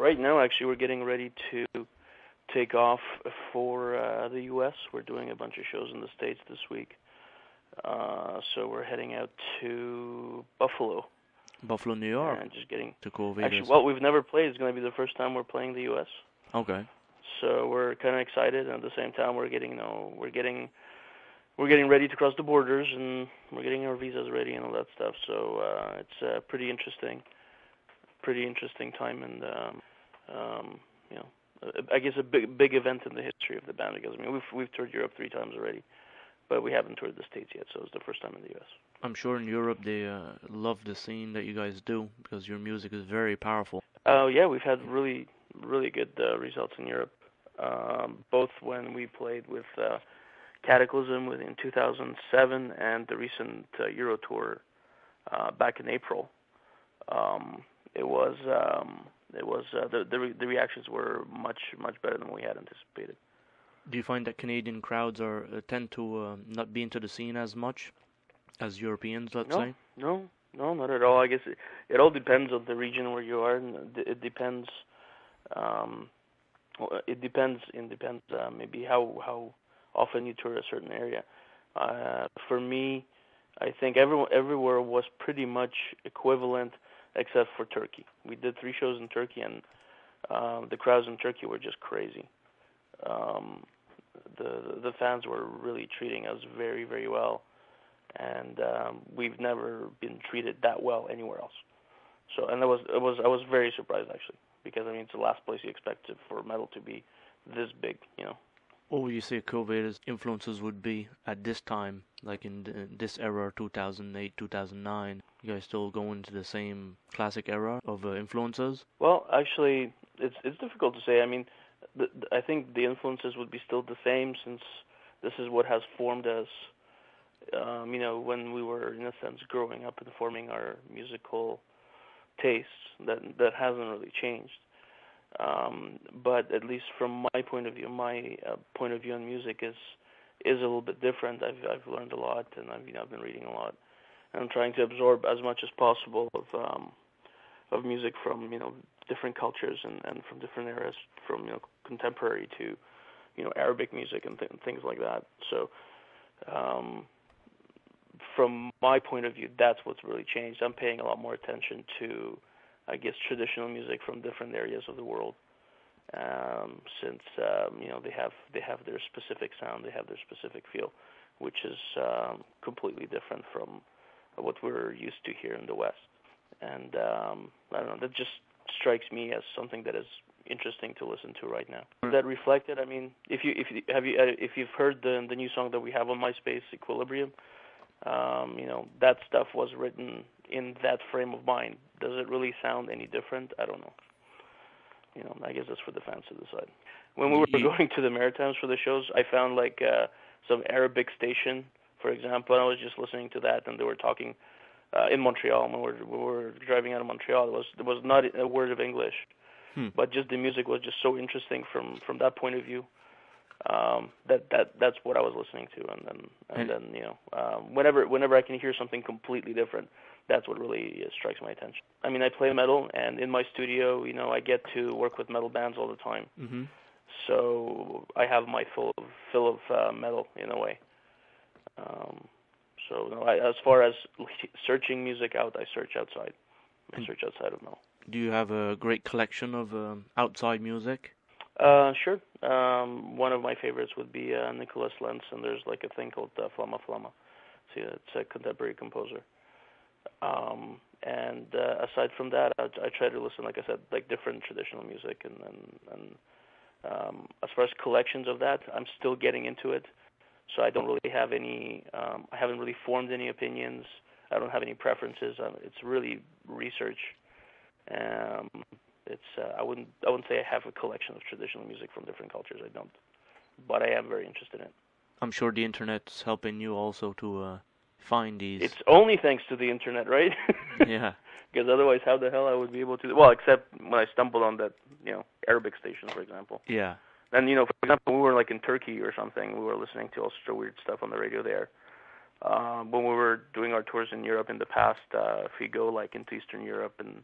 Right now, actually, we're getting ready to take off for the U.S. We're doing a bunch of shows in the States this week. So we're heading out to Buffalo. Buffalo, New York. And just getting... To go Actually, well, we've never played. It's going to be the first time we're playing the U.S. Okay. So we're kind of excited, and at the same time, we're getting ready to cross the borders, and we're getting our visas ready and all that stuff. So it's a pretty interesting time, and I guess a big event in the history of the band, because I mean we've toured Europe 3 times already, but we haven't toured the States yet, so it's the first time in the U.S. I'm sure in Europe they love the scene that you guys do, because your music is very powerful. Yeah, we've had really good results in Europe, both when we played with Cataclysm in 2007 and the recent Euro tour back in April. The reactions were much better than we had anticipated. Do you find that Canadian crowds tend to not be into the scene as much as Europeans, let's say? No, not at all. I guess it all depends on the region where you are, and it depends. Maybe how often you tour a certain area. For me, I think everywhere was pretty much equivalent, except for Turkey. We did 3 shows in Turkey, and the crowds in Turkey were just crazy. The fans were really treating us very, very well, and we've never been treated that well anywhere else. So, and I was very surprised, actually, because I mean it's the last place you expect for metal to be this big, you know. What would you say Covid's influences would be at this time, like in this era, 2008, 2009? You guys still go into the same classic era of influences? Well, actually, it's difficult to say. I mean, I think the influences would be still the same, since this is what has formed us. When we were, in a sense, growing up and forming our musical tastes, that hasn't really changed. But at least from my point of view, on music is a little bit different. I've learned a lot, and I've been reading a lot, and I'm trying to absorb as much as possible of music from different cultures and from different eras, from contemporary to Arabic music and things like that. So from my point of view, that's what's really changed. I'm paying a lot more attention to, I guess, traditional music from different areas of the world, since they have their specific sound, they have their specific feel, which is completely different from what we're used to here in the West. And I don't know, that just strikes me as something that is interesting to listen to right now. That reflected, I mean, if you've heard the new song that we have on MySpace, Equilibrium, that stuff was written in that frame of mind. Does it really sound any different? I don't know. I guess that's for the fans to decide. When we were going to the Maritimes for the shows, I found like some Arabic station, for example, and I was just listening to that, and they were talking in Montreal. When we were driving out of Montreal, there was not a word of English, but just the music was just so interesting from that point of view. That's what I was listening to, and then whenever I can hear something completely different, that's what really strikes my attention. I mean, I play metal, and in my studio, I get to work with metal bands all the time. Mm-hmm. So I have my fill of metal in a way. As far as searching music out, I search outside. I search outside of metal. Do you have a great collection of outside music? Sure. One of my favorites would be Nicholas Lenz, and there's like a thing called Flamma Flamma. So it's a contemporary composer. And aside from that, I try to listen, like I said, like different traditional music, and as far as collections of that, I'm still getting into it. So I don't really have any. I haven't really formed any opinions. I don't have any preferences. It's really research. I wouldn't say I have a collection of traditional music from different cultures. I don't, but I am very interested in it. I'm sure the internet's helping you also to find these. It's only thanks to the internet, right? Yeah. Because otherwise, how the hell I would be able to? Well, except when I stumbled on that, Arabic station, for example. Yeah. And for example, we were like in Turkey or something. We were listening to all sorts of weird stuff on the radio there. When we were doing our tours in Europe in the past, if we go like into Eastern Europe and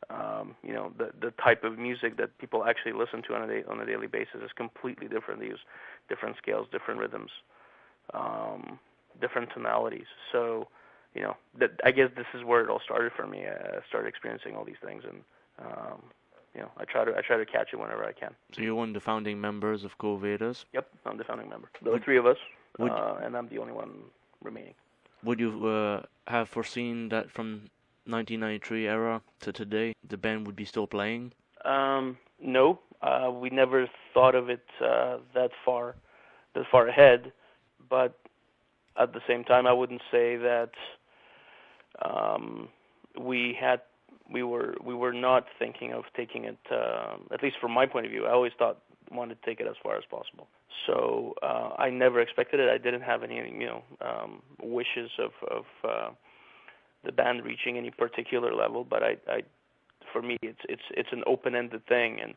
The type of music that people actually listen to on a daily basis is completely different. They use different scales, different rhythms, different tonalities. So, I guess this is where it all started for me. I started experiencing all these things, and I try to catch it whenever I can. So you're one of the founding members of Quo Vadis? Yep, I'm the founding member. There are three of us, and I'm the only one remaining. Would you have foreseen that from 1993 era to today, the band would be still playing? No, we never thought of it that far ahead. But at the same time, I wouldn't say that we were not thinking of taking it. At least from my point of view, I always wanted to take it as far as possible. So I never expected it. I didn't have any wishes of the band reaching any particular level, but for me it's an open-ended thing, and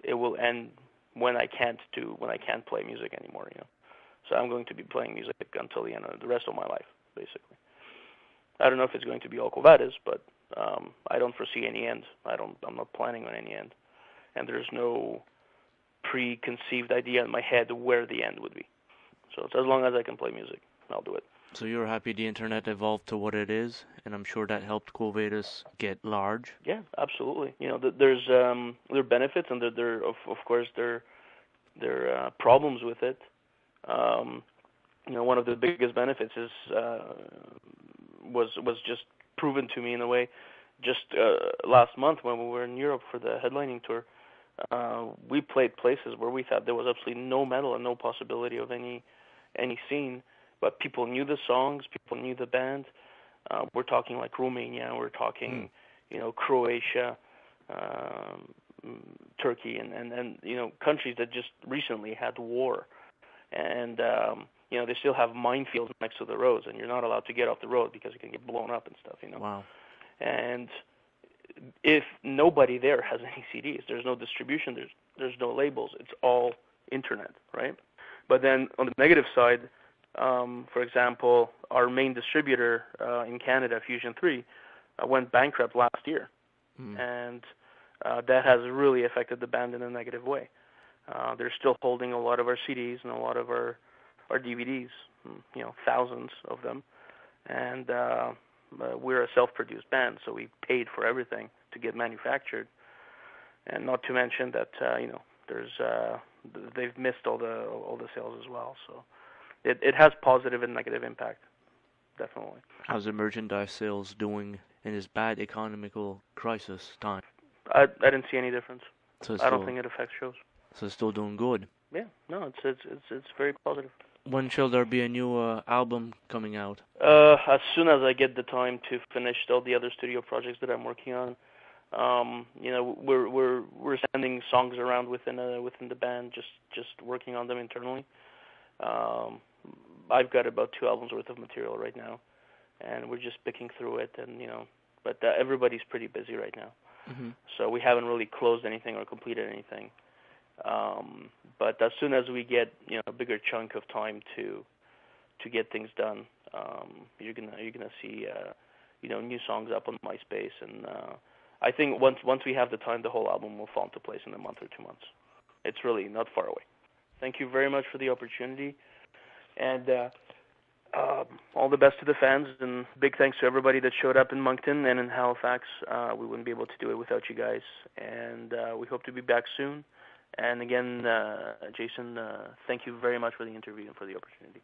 it will end when I can't play music anymore. So I'm going to be playing music until the end of the rest of my life, basically. I don't know if it's going to be all Quo Vadis, but I don't foresee any end. I'm not planning on any end, and there's no preconceived idea in my head where the end would be. So it's as long as I can play music, I'll do it. So you're happy the internet evolved to what it is, and I'm sure that helped Quo Vadis get large. Yeah, absolutely. There are benefits, and there of course there are problems with it. One of the biggest benefits is was just proven to me in a way. Just last month when we were in Europe for the headlining tour, we played places where we thought there was absolutely no metal and no possibility of any scene. But people knew the songs, people knew the band. We're talking like Romania, we're talking, Croatia, Turkey, and countries that just recently had war, and they still have minefields next to the roads, and you're not allowed to get off the road because it can get blown up and stuff. Wow. And if nobody there has any CDs, there's no distribution, there's no labels, it's all internet, right? But then on the negative side, for example, our main distributor in Canada, Fusion 3, went bankrupt last year, and that has really affected the band in a negative way. They're still holding a lot of our CDs and a lot of our DVDs, thousands of them, and we're a self-produced band, so we paid for everything to get manufactured, and not to mention that they've missed all the sales as well. So it has positive and negative impact, definitely. How's the merchandise sales doing in this bad economical crisis time? I didn't see any difference. So I don't think it affects shows. So it's still doing good. Yeah, no, it's very positive. When shall there be a new album coming out? As soon as I get the time to finish all the other studio projects that I'm working on. We're sending songs around within the band, just working on them internally. I've got about 2 albums worth of material right now, and we're just picking through it, and but everybody's pretty busy right now. Mm-hmm. So we haven't really closed anything or completed anything. But as soon as we get a bigger chunk of time to get things done, you're gonna see new songs up on MySpace, and I think once we have the time, the whole album will fall into place in a month or 2 months. It's really not far away. Thank you very much for the opportunity, and all the best to the fans, and big thanks to everybody that showed up in Moncton and in Halifax. We wouldn't be able to do it without you guys, and we hope to be back soon. And again, Jason, thank you very much for the interview and for the opportunity.